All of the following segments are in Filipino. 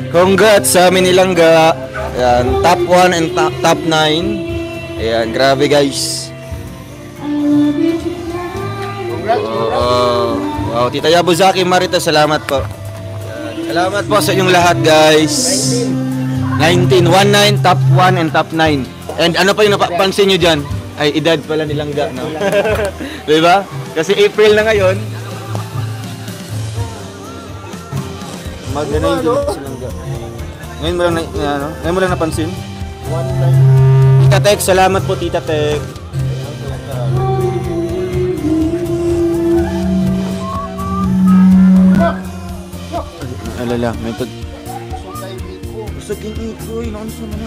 Congrats sa amin nilangga. Ayan, top 1 and top 9. Ayan, grabe guys. Wow, Tita Yabuzaki Marita, salamat po. Ayan, salamat po sa inyong lahat guys. 19, 19, top 1 and top 9. And ano pa yung napapansin nyo dyan? Ay, edad pala nilangga, no? Diba? Kasi April na ngayon. Maganda yung silangga. Ngayon mo lang napansin? Tita Tek, salamat po Tita Tek. Alala, may pag... Usagin iko, inaon sa mga...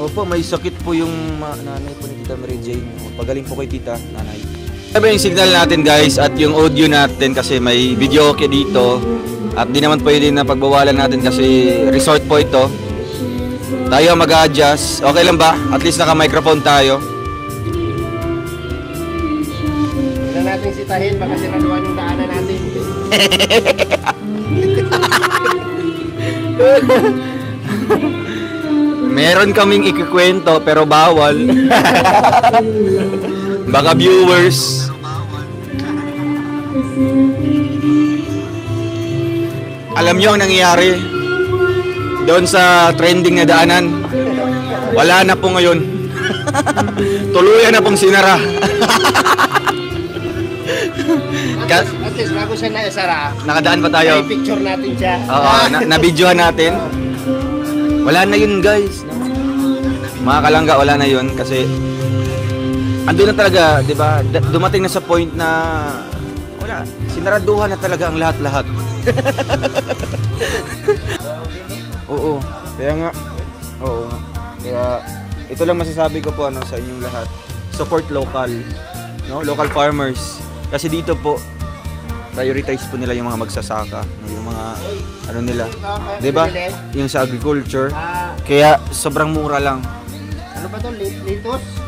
Opo, may sakit po yung nanay po ni Tita Mary Jane. Pagaling po kay Tita, nanay. Sabi yung signal natin guys at yung audio natin kasi may video okay dito. At di naman pwede na pagbawalan natin kasi resort po ito. Tayo mag-adjust. Okay lang ba? At least naka-microphone tayo. Hindi natin sitahin, baka sinaluan yung daanan natin. Meron kaming ikikwento pero bawal. Baka viewers. Alam nyo ang nangyayari doon sa trending na daanan. Wala na po ngayon. Tuluyan na pong sinara. At least bago siya naisara, nakadaan pa tayo. may picture natin siya. Oo, na-videohan natin. Wala na yun guys. Mga kalangga, wala na yun kasi andun na talaga, di ba? Dumating na sa point na wala, sinaraduhan na talaga ang lahat-lahat. Oo, kaya nga. Oo. Kaya ito lang masasabi ko po sa inyong lahat. Support local, no? Local farmers. Kasi dito po prioritize po nila yung mga magsasaka, yung mga ano nila. 'Di ba? Yung sa agriculture. Kaya sobrang mura lang. Ano ba 'to?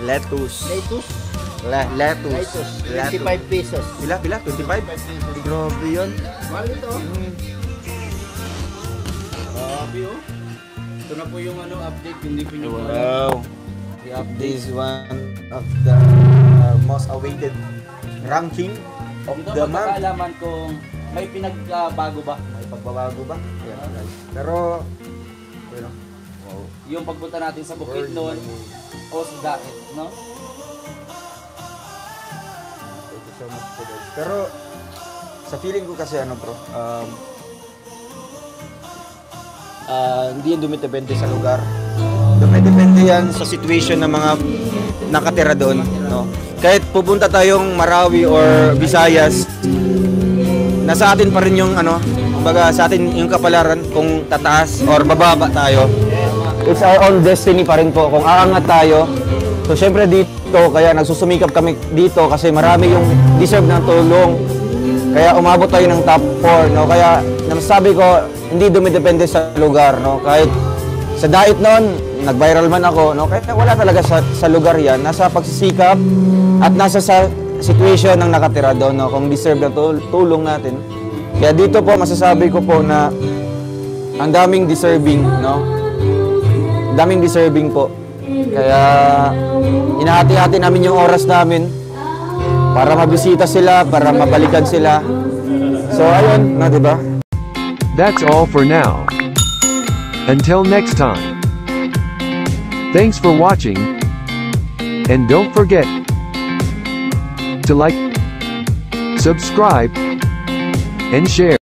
Lettuce? Lettuce. Lettuce. 25 pesos. Bila? 25? Grabe yun. Mahal ito. Grabe oh. Ito na po yung update, hindi po nyo. Wow. We update is one of the most awaited ranking of Ito the month. magkakaalaman kung may pinagbago ba? May pagbabago ba? Yeah, guys. Pero, Wow. Yung pagpunta natin sa bukid noon o sa daet, no? thank you so much po guys. Pero, sa feeling ko kasi bro, hindi yan dumitepende sa lugar. Dumidepende yan sa situation ng mga nakatira doon, no? Kahit pupunta tayong Marawi or Visayas, nasa atin pa rin yung kumbaga sa atin yung kapalaran kung tataas or bababa tayo. It's our own destiny pa rin po kung aangat tayo. So syempre dito, kaya nagsusumikap kami dito kasi marami yung deserve ng tulong. Kaya umabot tayo ng top 4, no? Kaya nasabi ko, hindi dumidepende sa lugar, no? Kahit sa diet noon, nag-viral man ako, no? Kaya wala talaga sa lugar yan. Nasa pagsisikap at nasa sa situation ng nakatira doon, no? Kung deserve na tulong natin. Kaya dito po, masasabi ko po na ang daming deserving, no? Daming deserving po. Kaya hinahati-hati namin yung oras namin para mabisita sila, para mabalikan sila. So ayun, na, diba? That's all for now. Until next time. Thanks for watching. And don't forget to like, subscribe, and share.